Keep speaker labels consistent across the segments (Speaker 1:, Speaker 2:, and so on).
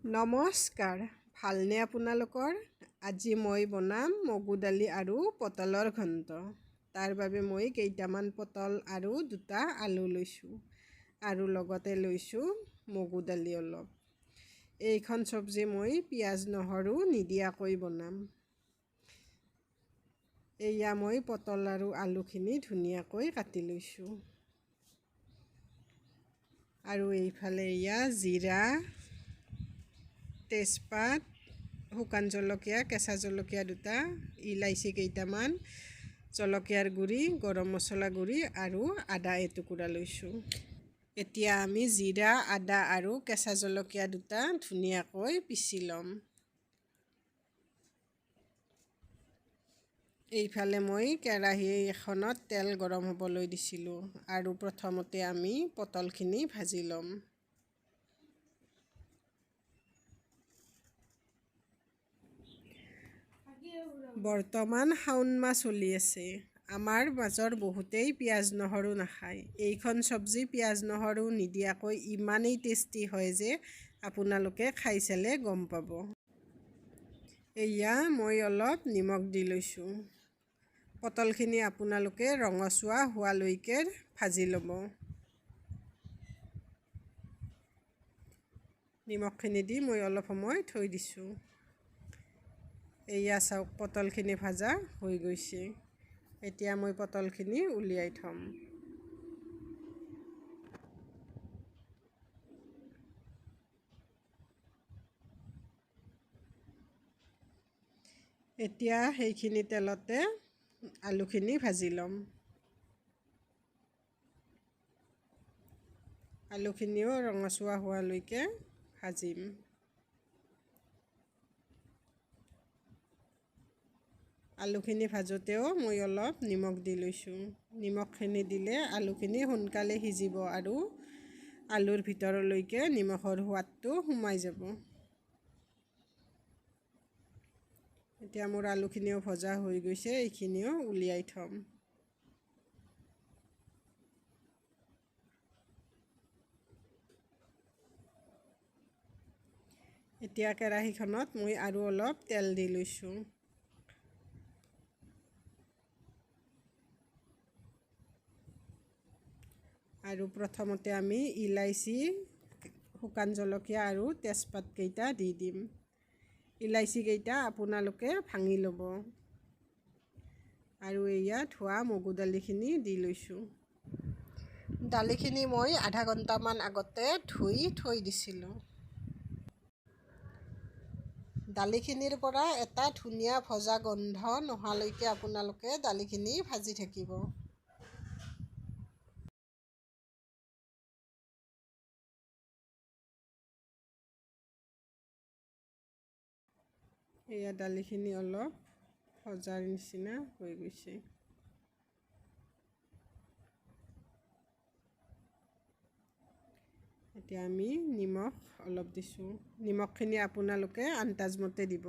Speaker 1: নমস্কাৰ, ভালনে আপোনালোকৰ? আজি মই বনাম মগু দালি আৰু পটলৰ ঘণ্ট। তাৰ বাবে মই কেইটামান পটল আৰু দুটা আলু লৈছোঁ আৰু লগতে লৈছোঁ মগু দালি অলপ। এইখন চব্জি মই পিঁয়াজ নহৰু নিদিয়াকৈ বনাম। এয়া মই পটল আৰু আলুখিনি ধুনীয়াকৈ কাটি লৈছোঁ। আৰু এইফালে এয়া জিৰা, তেজপাত, শুকান জলকীয়া, কেঁচা জলকীয়া দুটা, ইলাইচি কেইটামান, জলকীয়াৰ গুড়ি, গৰম মছলা গুড়ি আৰু আদা এটুকুৰা লৈছোঁ। এতিয়া আমি জিৰা, আদা আৰু কেঁচা জলকীয়া দুটা ধুনীয়াকৈ পিচি ল'ম। এইফালে মই কেৰাহী এখনত তেল গৰম হ'বলৈ দিছিলোঁ আৰু প্ৰথমতে আমি পটলখিনি ভাজি ল'ম। বৰ্তমান শাওণ মাহ চলি আছে। আমাৰ মাজৰ বহুতেই পিঁয়াজ নহৰু নাখায়। এইখন চব্জি পিঁয়াজ নহৰু নিদিয়াকৈ ইমানেই টেষ্টি হয় যে আপোনালোকে খাই চালে গম পাব। এয়া মই অলপ নিমখ দি লৈছোঁ। পটলখিনি আপোনালোকে ৰঙচুৱা হোৱালৈকে ভাজি ল'ব। নিমখখিনি দি মই অলপ সময় থৈ দিছোঁ। এয়া চাওক, পটলখিনি ভাজা হৈ গৈছে। এতিয়া মই পটলখিনি উলিয়াই থ'ম। এতিয়া সেইখিনি তেলতে আলুখিনি ভাজি ল'ম। আলুখিনিও ৰঙচুৱা হোৱালৈকে ভাজিম। আলুখিনি ভাজোঁতেও মই অলপ নিমখ দি লৈছোঁ। নিমখখিনি দিলে আলুখিনি সোনকালে সিজিব আৰু আলুৰ ভিতৰলৈকে নিমখৰ সোৱাদটো সোমাই যাব। এতিয়া মোৰ আলুখিনিও ভজা হৈ গৈছে, এইখিনিও উলিয়াই থ'ম। এতিয়া কেৰাহীখনত মই আৰু অলপ তেল দি লৈছোঁ। আৰু প্ৰথমতে আমি ইলাইচি, শুকান জলকীয়া আৰু তেজপাতকেইটা দি দিম। ইলাইচিকেইটা আপোনালোকে ভাঙি ল'ব। আৰু এয়া ধোৱা মগু দালিখিনি দি লৈছোঁ। দালিখিনি মই আধা ঘণ্টামান আগতে ধুই থৈ দিছিলোঁ। দালিখিনিৰ পৰা এটা ধুনীয়া ভজা গোন্ধ নোহোৱালৈকে আপোনালোকে দালিখিনি ভাজি থাকিব। এয়া দালিখিনি অলপ ভজাৰ নিচিনা হৈ গৈছে। এতিয়া আমি নিমখ অলপ দিছোঁ। নিমখখিনি আপোনালোকে আন্দাজমতে দিব।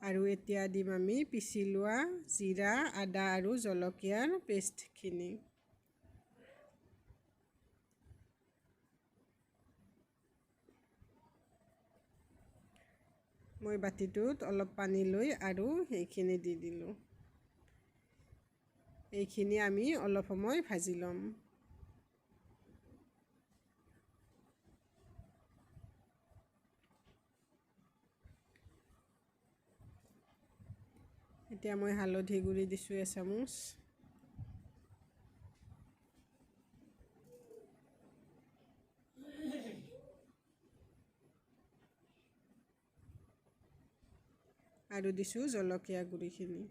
Speaker 1: আৰু এতিয়া দিম আমি পিচি লোৱা জিৰা, আদা আৰু জলকীয়াৰ পেষ্টখিনি। মই বাতিটোত অলপ পানী লৈ আৰু সেইখিনি দি দিলোঁ। এইখিনি আমি অলপ সময় ভাজি ল'ম। এতিয়া মই হালধি গুড়ি দিছোঁ এচামুচ। আৰু দিছোঁ জলকীয়া গুড়িখিনি।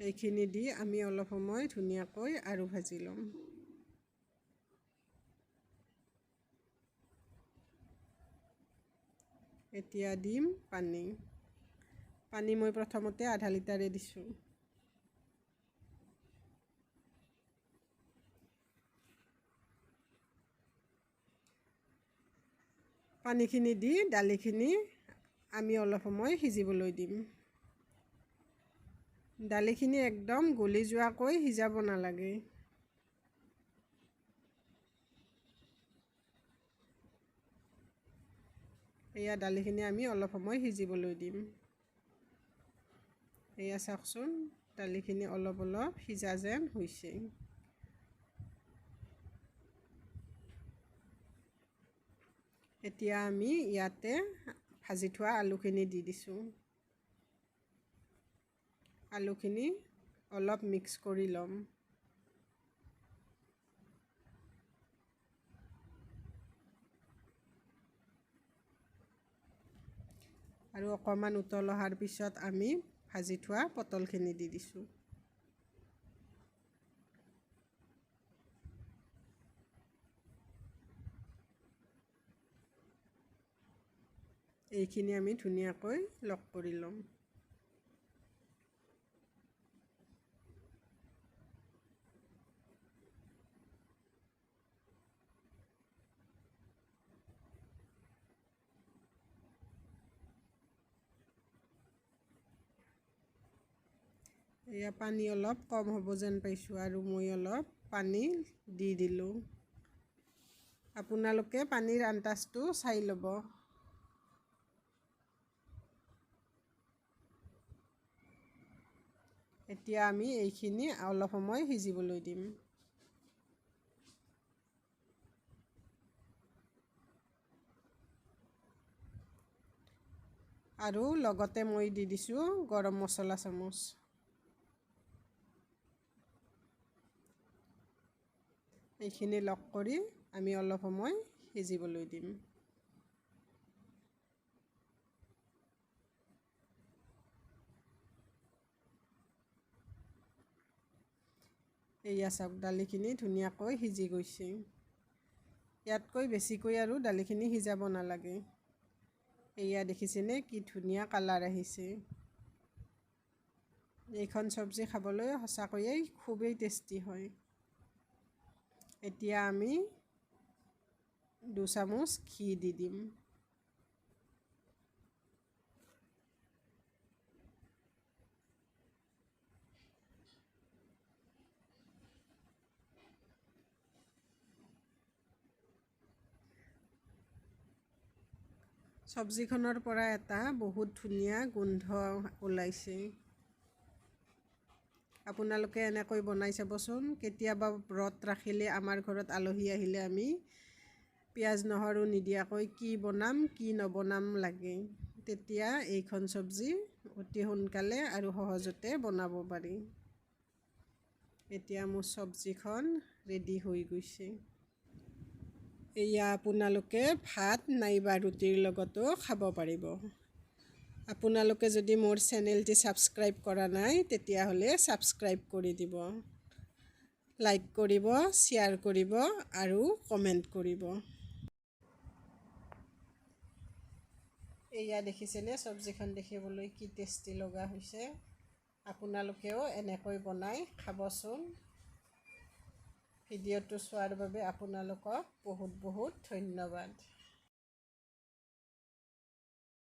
Speaker 1: এইখিনি দি আমি অলপ সময় ধুনীয়াকৈ আৰু ভাজি ল'ম। এতিয়া দিম পানী। পানী মই প্ৰথমতে আধা লিটাৰে দিছোঁ। পানীখিনি দি দালিখিনি আমি অলপ সময় সিজিবলৈ দিম। দালিখিনি একদম গলি যোৱাকৈ সিজাব নালাগে। এয়া দালিখিনি আমি অলপ সময় সিজিবলৈ দিম। এয়া চাওকচোন, দালিখিনি অলপ অলপ সিজা যেন হৈছে। এতিয়া আমি ইয়াতে ভাজি থোৱা আলুখিনি দি দিছোঁ। আলুখিনি অলপ মিক্স কৰি ল'ম। আৰু অকণমান উতল অহাৰ পিছত আমি ভাজি থোৱা পটলখিনি দি দিছোঁ। এইখিনি আমি ধুনীয়াকৈ লগ কৰি ল'ম। এয়া পানী অলপ কম হ'ব যেন পাইছোঁ আৰু মই অলপ পানী দি দিলোঁ। আপোনালোকে পানীৰ আন্দাজটো চাই ল'ব। এতিয়া আমি এইখিনি অলপ সময় সিজিবলৈ দিম। আৰু লগতে মই দি দিছোঁ গৰম মছলা চামুচ। এইখিনি লগ কৰি আমি অলপ সময় সিজিবলৈ দিম। এয়া চাওক, দালিখিনি ধুনীয়াকৈ সিজি গৈছে। ইয়াতকৈ বেছিকৈ আৰু দালিখিনি সিজাব নালাগে। এয়া দেখিছেনে কি ধুনীয়া কালাৰ আহিছে। এইখন চব্জি খাবলৈ সঁচাকৈয়ে খুবেই টেষ্টি হয়। এতিয়া আমি 2 চামুচ ঘি দি দিম। চব্জিখনৰ পৰা এটা বহুত ধুনীয়া গোন্ধ ওলাইছে। আপোনালোকে এনেকৈ বনাই চাবচোন। কেতিয়াবা ব্ৰত ৰাখিলে, আমাৰ ঘৰত আলহী আহিলে আমি পিঁয়াজ নহৰু নিদিয়াকৈ কি বনাম কি নবনাম লাগে। তেতিয়া এইখন চব্জি অতি সোনকালে আৰু সহজতে বনাব পাৰি। এতিয়া মোৰ চব্জিখন ৰেডি হৈ গৈছে। এয়া আপোনালোকে ভাত নাইবা ৰুটিৰ লগতো খাব পাৰিব। আপোনালোকে যদি মোৰ চেনেলটি ছাবস্ক্ৰাইব কৰা নাই তেতিয়াহ'লে ছাবস্ক্ৰাইব কৰি দিব। লাইক কৰিব, শ্বেয়াৰ কৰিব আৰু কমেণ্ট কৰিব। এয়া দেখিছেনে চব্জিখন দেখিবলৈ কি টেষ্টি লগা হৈছে। আপোনালোকেও এনেকৈ বনাই খাবচোন। ভিডিঅ'টো চোৱাৰ বাবে আপোনালোকক বহুত বহুত ধন্যবাদ।